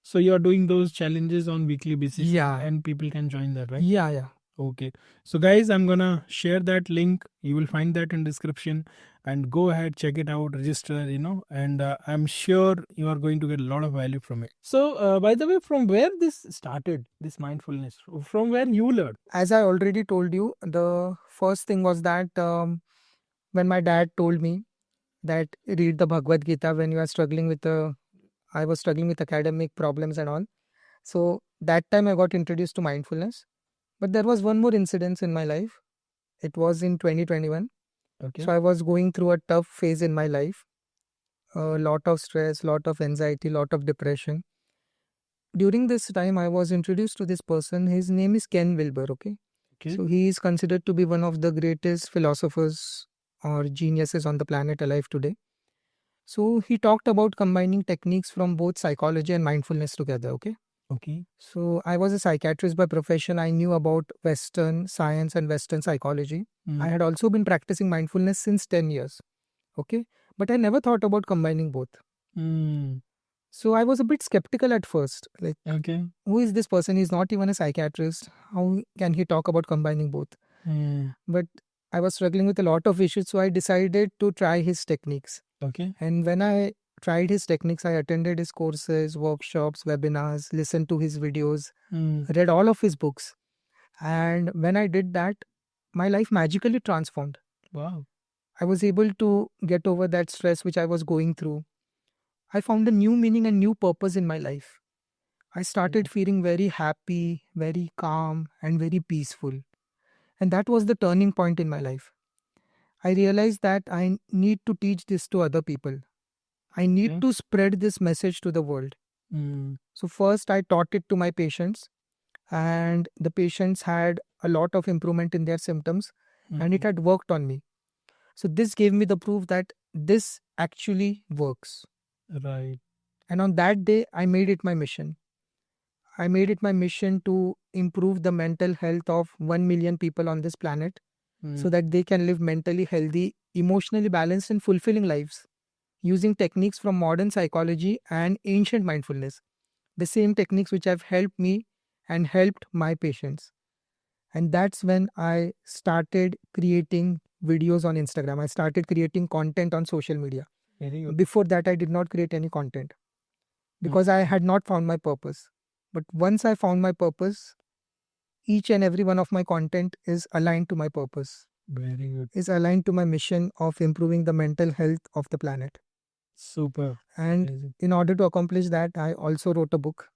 So you are doing those challenges on weekly basis, Yeah. and people can join that, right? Yeah. Okay. So guys, I'm gonna share that link. You will find that in description, and go ahead, check it out, register, and I'm sure you are going to get a lot of value from it. So, by the way, from where this started, this mindfulness, from where you learned? As I already told you, the first thing was that when my dad told me that read the Bhagavad Gita when you are struggling with I was struggling with academic problems and all. So that time I got introduced to mindfulness. But there was one more incident in my life. It was in 2021. Okay. So I was going through a tough phase in my life. A lot of stress, lot of anxiety, lot of depression. During this time, I was introduced to this person. His name is Ken Wilber. Okay. Okay. So he is considered to be one of the greatest philosophers or geniuses on the planet alive today. So he talked about combining techniques from both psychology and mindfulness together. Okay. Okay. So I was a psychiatrist by profession. I knew about Western science and Western psychology. I had also been practicing mindfulness since 10 years. Okay. But I never thought about combining both. So I was a bit skeptical at first. Like, Okay. who is this person? He's not even a psychiatrist. How can he talk about combining both? But I was struggling with a lot of issues. So I decided to try his techniques. Okay. And when I tried his techniques. I attended his courses, workshops, webinars, listened to his videos, read all of his books. And when I did that, my life magically transformed. Wow. I was able to get over that stress which I was going through. I found a new meaning and new purpose in my life. I started feeling very happy, very calm, and very peaceful. And that was the turning point in my life. I realized that I need to teach this to other people. I need Okay. to spread this message to the world. So first I taught it to my patients, and the patients had a lot of improvement in their symptoms, and it had worked on me. So this gave me the proof that this actually works. Right. And on that day, I made it my mission. I made it my mission to improve the mental health of 1 million people on this planet so that they can live mentally healthy, emotionally balanced, and fulfilling lives using techniques from modern psychology and ancient mindfulness. The same techniques which have helped me and helped my patients. And that's when I started creating videos on Instagram. I started creating content on social media. Very good. Before that, I did not create any content because I had not found my purpose. But once I found my purpose, each and every one of my content is aligned to my purpose, Very good. is aligned to my mission of improving the mental health of the planet. Super. And Amazing. in order to accomplish that, I also wrote a book.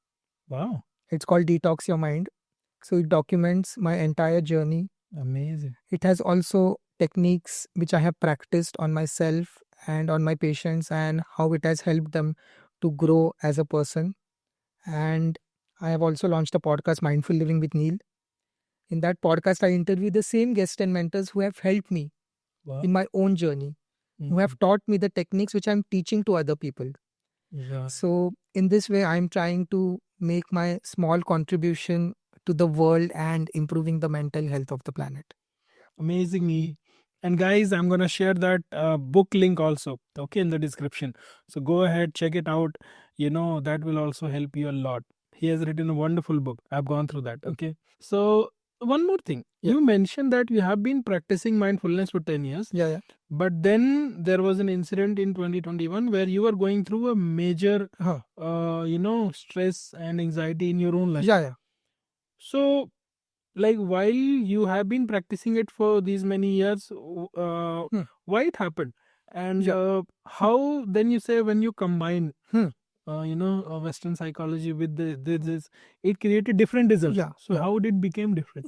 Wow. It's called Detox Your Mind. So it documents my entire journey. Amazing. It has also techniques which I have practiced on myself and on my patients, and how it has helped them to grow as a person. And I have also launched a podcast, Mindful Living with Neil. In that podcast, I interview the same guests and mentors who have helped me Wow. in my own journey, who have taught me the techniques which I'm teaching to other people. Yeah. So in this way, I'm trying to make my small contribution to the world and improving the mental health of the planet. Amazingly. And guys, I'm gonna share that book link also, okay, in the description. So go ahead, check it out. That will also help you a lot. He has written a wonderful book. I've gone through that. Okay. So one more thing. Yeah. You mentioned that you have been practicing mindfulness for 10 years. Yeah. But then there was an incident in 2021 where you were going through a major, stress and anxiety in your own life. Yeah. So, like, while you have been practicing it for these many years, why it happened? And how then you say when you combine, Western psychology with this, it created different results. Yeah, So yeah. how did it became different?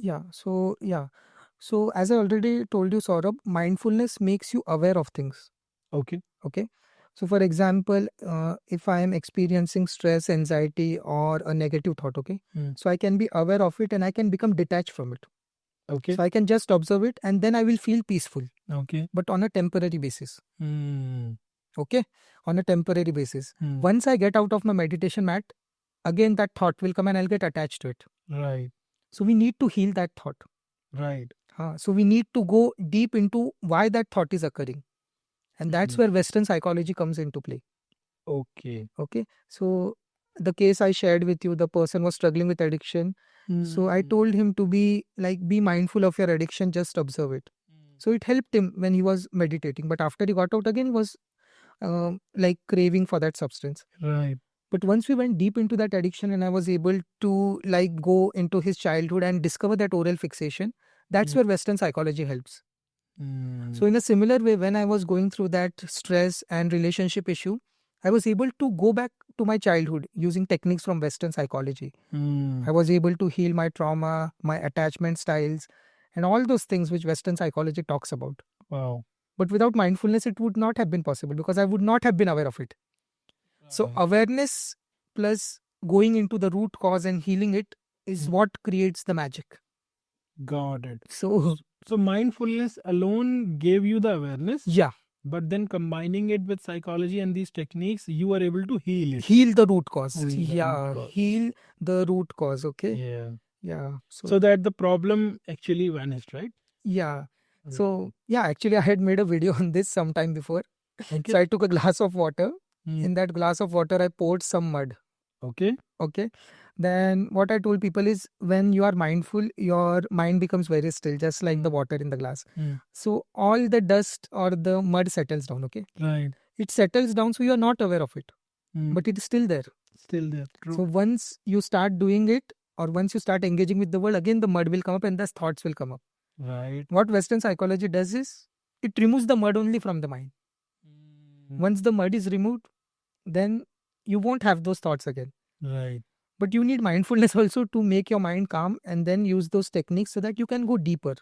So as I already told you, Saurabh, mindfulness makes you aware of things. Okay. So for example, if I am experiencing stress, anxiety, or a negative thought, so I can be aware of it and I can become detached from it. Okay. So I can just observe it and then I will feel peaceful, Okay. but on a temporary basis. Hmm. Okay, on a temporary basis. Hmm. Once I get out of my meditation mat, again that thought will come and I'll get attached to it. Right. So we need to heal that thought. Right. So we need to go deep into why that thought is occurring. And that's where Western psychology comes into play. Okay. Okay. So the case I shared with you, the person was struggling with addiction. So I told him to be mindful of your addiction, just observe it. So it helped him when he was meditating. But after he got out again, was craving for that substance. Right. But once we went deep into that addiction and I was able to go into his childhood and discover that oral fixation, that's where Western psychology helps. So in a similar way, when I was going through that stress and relationship issue, I was able to go back to my childhood using techniques from Western psychology. I was able to heal my trauma, my attachment styles, and all those things which Western psychology talks about. Wow. But without mindfulness, it would not have been possible because I would not have been aware of it. So awareness plus going into the root cause and healing it is what creates the magic. Got it. So mindfulness alone gave you the awareness. Yeah. But then combining it with psychology and these techniques, you were able to heal it. Heal the root cause. Heal Heal the root cause. Okay. Yeah. Yeah. So that the problem actually vanished, right? Yeah. So actually I had made a video on this sometime before. Okay. So I took a glass of water. In that glass of water, I poured some mud. Okay. Then what I told people is when you are mindful, your mind becomes very still, just like the water in the glass. So all the dust or the mud settles down. Okay. Right. it settles down, so you are not aware of it, but it is still there. Still there. True. So once you start doing it, or once you start engaging with the world, again the mud will come up and the thoughts will come up. Right. What Western psychology does is it removes the mud only from the mind. Once the mud is removed, then you won't have those thoughts again. Right. But you need mindfulness also to make your mind calm, and then use those techniques so that you can go deeper.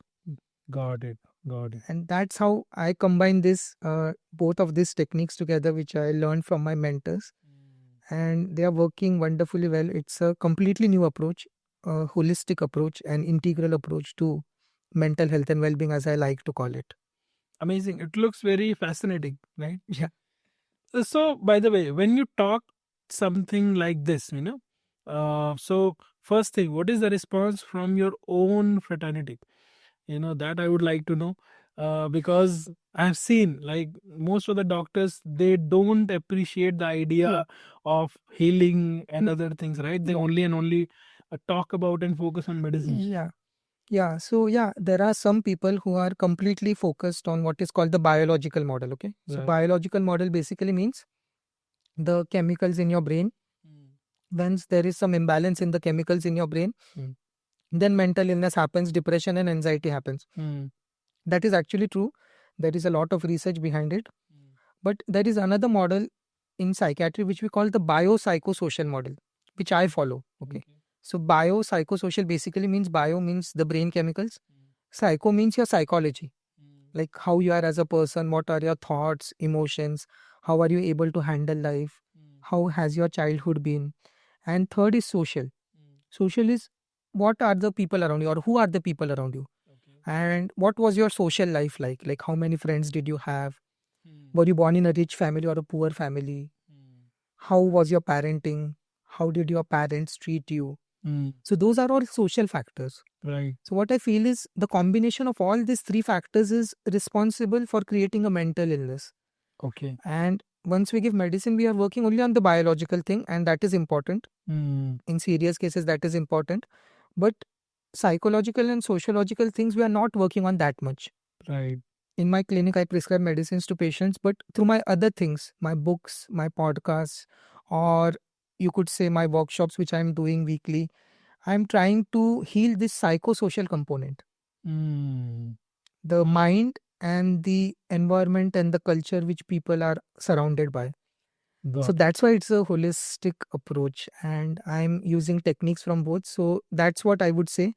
Got it. And that's how I combine this both of these techniques together, which I learned from my mentors, and they are working wonderfully well. It's a completely new approach, a holistic approach, an integral approach to mental health and well-being, as I like to call it. Amazing. It looks very fascinating, right? Yeah. So, by the way, when you talk something like this, so first thing, what is the response from your own fraternity? That I would like to know, because I've seen like most of the doctors, they don't appreciate the idea of healing and other things, right? They only and only talk about and focus on medicine. Yeah. So there are some people who are completely focused on what is called the biological model. Okay. So Right. biological model basically means the chemicals in your brain. Once there is some imbalance in the chemicals in your brain, then mental illness happens, depression and anxiety happens. That is actually true. There is a lot of research behind it. But there is another model in psychiatry which we call the biopsychosocial model, which I follow. Okay. So biopsychosocial basically means bio means the brain chemicals. Psycho means your psychology, like how you are as a person, what are your thoughts, emotions, how are you able to handle life, how has your childhood been. And third is social. Social is what are the people around you, or who are the people around you, and what was your social life like how many friends did you have, were you born in a rich family or a poor family, how was your parenting, how did your parents treat you. So those are all social factors. Right. So what I feel is the combination of all these three factors is responsible for creating a mental illness. Okay. And once we give medicine, we are working only on the biological thing, and that is important. In serious cases, that is important. But psychological and sociological things, we are not working on that much. Right. In my clinic, I prescribe medicines to patients, but through my other things, my books, my podcasts, or you could say my workshops, which I'm doing weekly, I'm trying to heal this psychosocial component. The mind and the environment and the culture which people are surrounded by. So that's why it's a holistic approach, and I'm using techniques from both. So that's what I would say.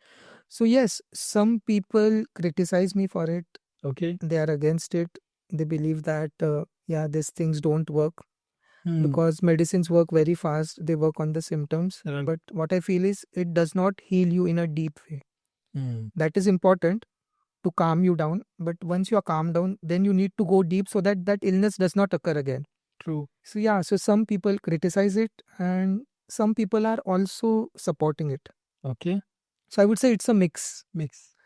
So yes, some people criticize me for it. Okay. They are against it. They believe that these things don't work because medicines work very fast. They work on the symptoms. Right. But what I feel is it does not heal you in a deep way. That is important to calm you down. But once you are calmed down, then you need to go deep so that that illness does not occur again. True. So some people criticize it and some people are also supporting it. Okay. So I would say it's a mix.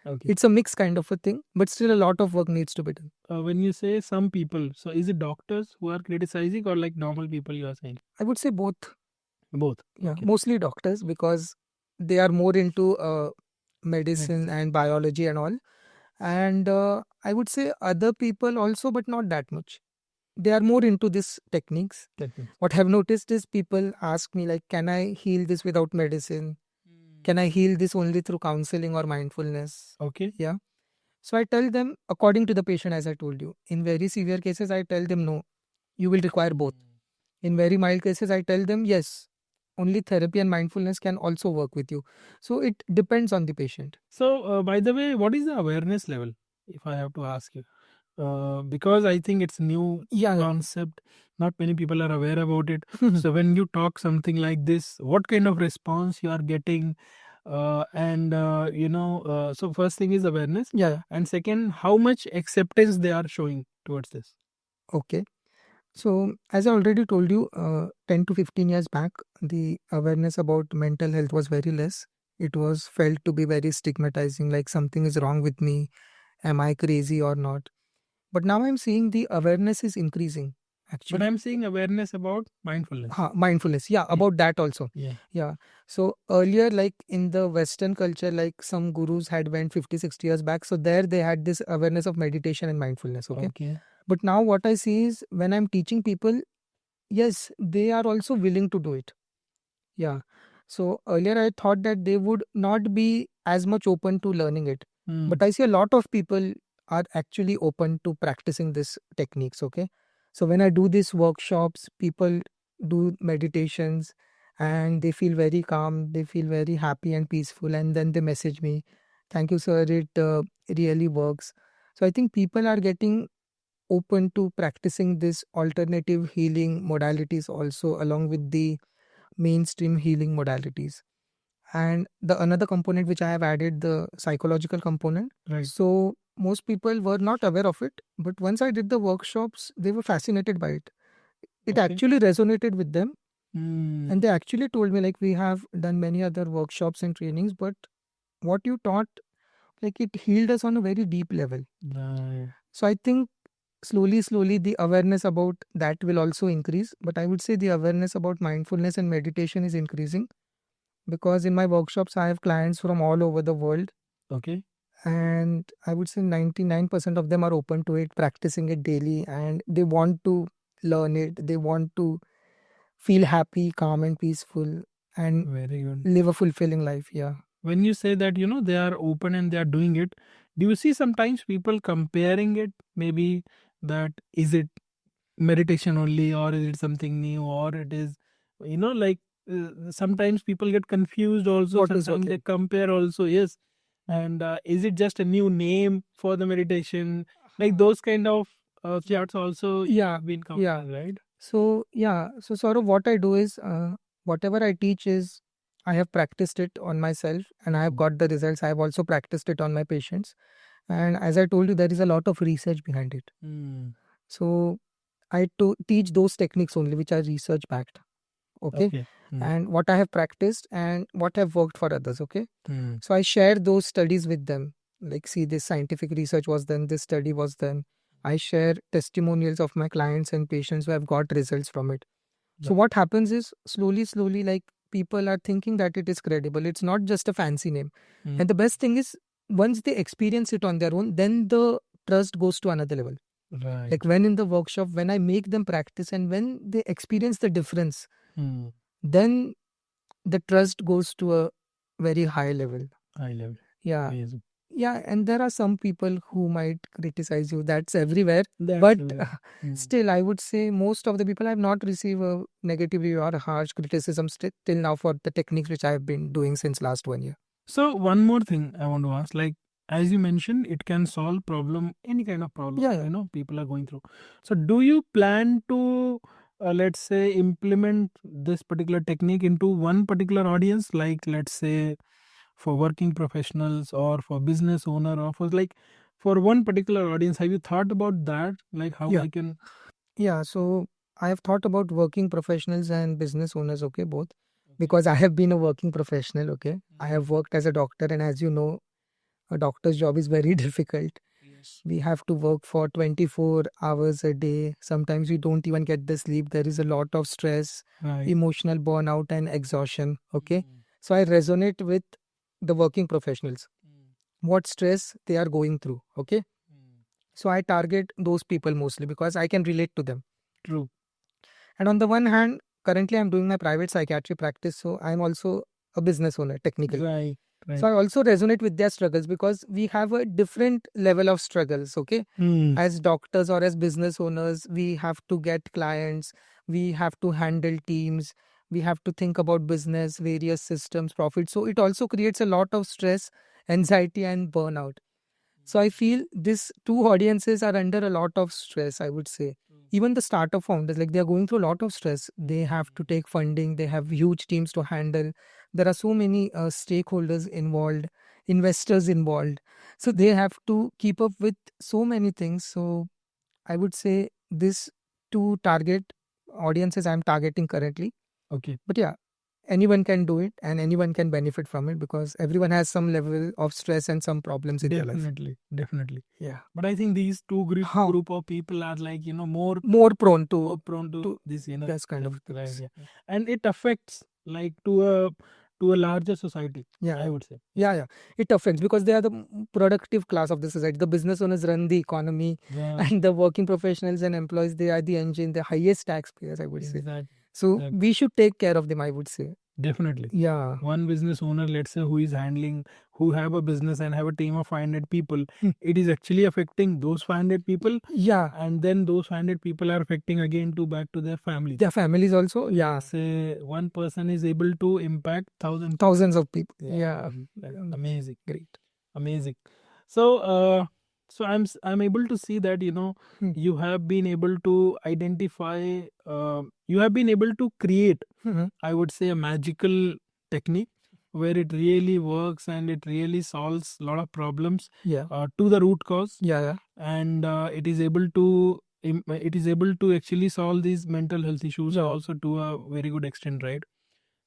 Okay. It's a mix kind of a thing, but still a lot of work needs to be done. When you say some people, so is it doctors who are criticizing or like normal people you are saying? I would say both. Both. Yeah, Okay. mostly doctors because they are more into medicine and biology and all. And I would say other people also, but not that much. They are more into these techniques. What I've noticed is people ask me like, can I heal this without medicine? Can I heal this only through counseling or mindfulness? Okay. Yeah. So I tell them according to the patient, as I told you. In very severe cases, I tell them no, you will require both. In very mild cases, I tell them yes, only therapy and mindfulness can also work with you. So it depends on the patient. So, by the way, what is the awareness level, if I have to ask you? Because I think it's new concept. Not many people are aware about it. So when you talk something like this, what kind of response you are getting? So first thing is awareness. Yeah. And second, how much acceptance they are showing towards this. Okay. So as I already told you, 10 to 15 years back, the awareness about mental health was very less. It was felt to be very stigmatizing, like something is wrong with me. Am I crazy or not? But now I'm seeing the awareness is increasing. Actually. But I'm seeing awareness about mindfulness. Mindfulness. Yeah, about that also. Yeah. So earlier, like in the Western culture, like some gurus had went 50, 60 years back. So there they had this awareness of meditation and mindfulness. Okay. But now what I see is when I'm teaching people, yes, they are also willing to do it. Yeah. So earlier I thought that they would not be as much open to learning it. But I see a lot of people are actually open to practicing this techniques. Okay. So when I do these workshops, people do meditations and they feel very calm, they feel very happy and peaceful. And then they message me, thank you, sir. It really works. So I think people are getting open to practicing this alternative healing modalities also along with the mainstream healing modalities. And the another component which I have added, the psychological component. Right. So most people were not aware of it, but once I did the workshops, they were fascinated by it. It Okay. actually resonated with them, Mm. and they actually told me, like, we have done many other workshops and trainings, but what you taught, like, it healed us on a very deep level. Right. So I think slowly the awareness about that will also increase, but I would say the awareness about mindfulness and meditation is increasing, because in my workshops I have clients from all over the world, Okay. and I would say 99% of them are open to it, practicing it daily, and they want to learn it, they want to feel happy, calm and peaceful, and Very good. live a fulfilling life. Yeah. When you say that, they are open and they are doing it, do you see sometimes people comparing it? Maybe that is it meditation only, or is it something new, or it is, like sometimes people get confused also. What is Sometimes okay? they compare also. Yes. And is it just a new name for the meditation? Like those kind of thoughts also Yeah, been yeah. compared, right? So yeah, so sort of what I do is whatever I teach is I have practiced it on myself and I have got the results. I have also practiced it on my patients. And as I told you, there is a lot of research behind it. Mm. So I teach those techniques only which are research backed. Okay. Okay. Mm. And what I have practiced and what have worked for others. Okay. Mm. So I share those studies with them. Like, see, this scientific research was done, this study was done. I share testimonials of my clients and patients who have got results from it. So what happens is slowly, like, people are thinking that it is credible. It's not just a fancy name. Mm. And the best thing is once they experience it on their own, then the trust goes to another level. Right. Like when in the workshop, when I make them practice and when they experience the difference, Mm. then the trust goes to a very high level. High level. Yeah. Amazing. Yeah, and there are some people who might criticize you. That's everywhere. That's But everywhere. still, I would say most of the people have not received a negative review or a harsh criticism till now for the techniques which I have been doing since last 1 year. So one more thing I want to ask, like as you mentioned, it can solve problem, any kind of problem, Yeah. people are going through. So do you plan to, let's say, implement this particular technique into one particular audience, like let's say for working professionals or for business owner or for one particular audience? Have you thought about that? Like how Yeah. I can. Yeah, so I have thought about working professionals and business owners, okay, both, because I have been a working professional, okay. I have worked as a doctor, and as you know, a doctor's job is very difficult. Yes. We have to work for 24 hours a day. Sometimes we don't even get the sleep. There is a lot of stress, Right. emotional burnout, and exhaustion, okay. So I resonate with the working professionals, what stress they are going through, okay. So I target those people mostly because I can relate to them. True. And on the one hand, currently I'm doing my private psychiatry practice, so I'm also a business owner, technically. Right. So I also resonate with their struggles because we have a different level of struggles, okay? Mm. As doctors or as business owners, we have to get clients, we have to handle teams, we have to think about business, various systems, profit. So it also creates a lot of stress, anxiety, and burnout. So I feel these two audiences are under a lot of stress, I would say. Even the startup founders, like, they are going through a lot of stress. They have to take funding, they have huge teams to handle. There are so many stakeholders involved, investors involved. So they have to keep up with so many things. So I would say these two target audiences I'm targeting currently. Okay. But yeah, anyone can do it and anyone can benefit from it because everyone has some level of stress and some problems in their life. Definitely. Yeah. But I think these two Huh. group of people are like, more More prone more to prone to this, this kind of right, things. yeah. And it affects like to to a larger society, Yeah. I would say. Yeah. It affects because they are the productive class of the society. The business owners run the economy, Yeah, and the working professionals and employees, they are the engine, the highest taxpayers, I would say. exactly. So Exactly. we should take care of them, I would say. Definitely. Yeah. One business owner, let's say, who have a business and have a team of 500 people, it is actually affecting those 500 people, Yeah. and then those 500 people are affecting again to back to their families. Their families also. Yeah. Say one person is able to impact Thousands of people. Yeah. Amazing. Great. Amazing. So I'm able to see that you have been able to identify, you have been able to create, I would say, a magical technique where it really works and it really solves a lot of problems Yeah. to the root cause, Yeah. and it is able to actually solve these mental health issues also to a very good extent, right?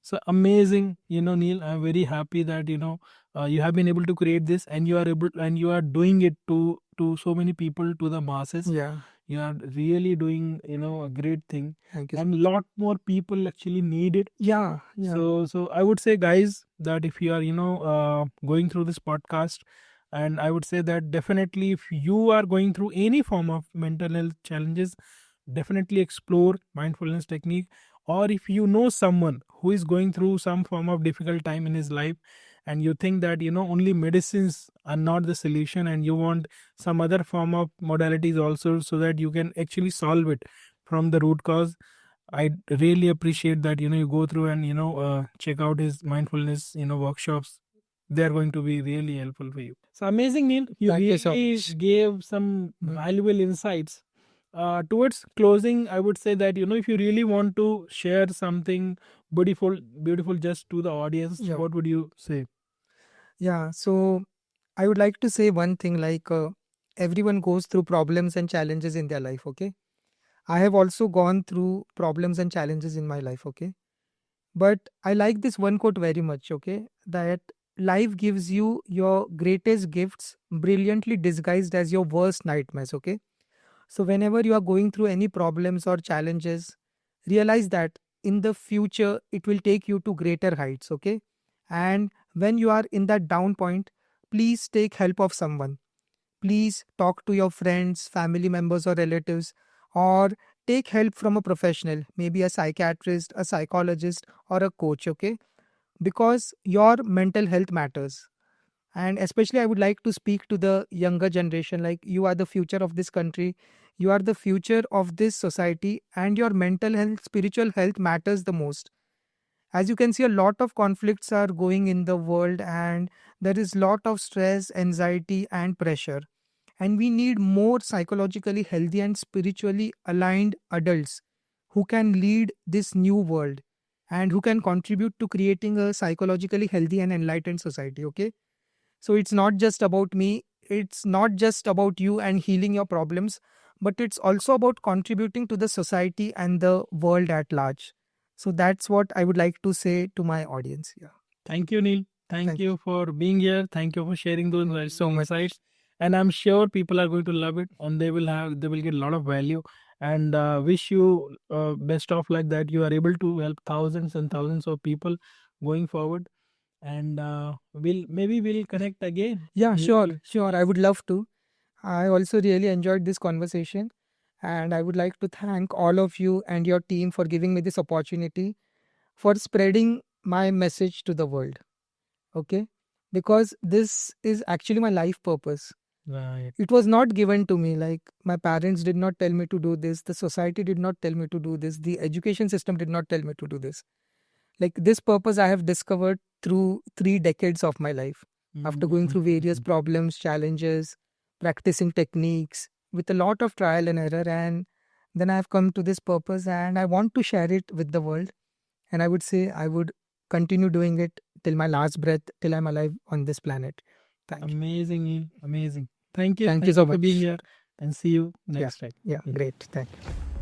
So amazing, Neil. I'm very happy that you have been able to create this, and you are doing it to so many people, to the masses. Yeah. You are really doing a great thing, Thank you. and lot more people actually need it. Yeah. So I would say, guys, that if you are going through this podcast, and I would say that definitely if you are going through any form of mental health challenges, definitely explore mindfulness technique. Or if you know someone who is going through some form of difficult time in his life, and you think that only medicines are not the solution, and you want some other form of modalities also, so that you can actually solve it from the root cause, I really appreciate that you go through and check out his mindfulness workshops. They are going to be really helpful for you. So amazing, Neil. You Thank you so really much. gave some valuable insights. Towards closing, I would say that if you really want to share something beautiful just to the audience, Yeah. what would you say? Yeah. So I would like to say one thing, like everyone goes through problems and challenges in their life. Okay. I have also gone through problems and challenges in my life. Okay. But I like this one quote very much. Okay. That life gives you your greatest gifts brilliantly disguised as your worst nightmares. Okay. So whenever you are going through any problems or challenges, realize that in the future it will take you to greater heights. Okay. And when you are in that down point, please take help of someone. Please talk to your friends, family members, or relatives, or take help from a professional, maybe a psychiatrist, a psychologist, or a coach. Okay. Because your mental health matters. And especially I would like to speak to the younger generation, like you are the future of this country, you are the future of this society, and your mental health, spiritual health matters the most. As you can see, a lot of conflicts are going in the world, and there is lot of stress, anxiety, and pressure, and we need more psychologically healthy and spiritually aligned adults who can lead this new world and who can contribute to creating a psychologically healthy and enlightened society. Okay. So it's not just about me, it's not just about you and healing your problems, but it's also about contributing to the society and the world at large. So that's what I would like to say to my audience. Yeah. Thank you, Neil. Thank you for being here. Thank you for sharing those Thank you so much. insights. And I'm sure people are going to love it, and they will get a lot of value. And wish you best of luck that you are able to help thousands and thousands of people going forward. And we'll connect again. Yeah, Maybe. sure. I would love to. I also really enjoyed this conversation, and I would like to thank all of you and your team for giving me this opportunity for spreading my message to the world. Okay? Because this is actually my life purpose. Right. It was not given to me. Like, my parents did not tell me to do this, the society did not tell me to do this, the education system did not tell me to do this. Like, this purpose I have discovered through 3 decades of my life, after going through various problems, challenges, practicing techniques with a lot of trial and error. And then I have come to this purpose, and I want to share it with the world. And I would say I would continue doing it till my last breath, till I'm alive on this planet. Thank you. Amazing, Neil. Amazing. Thank you. Thank you so for being much. here, and see you next time. Yeah, great. Thank you.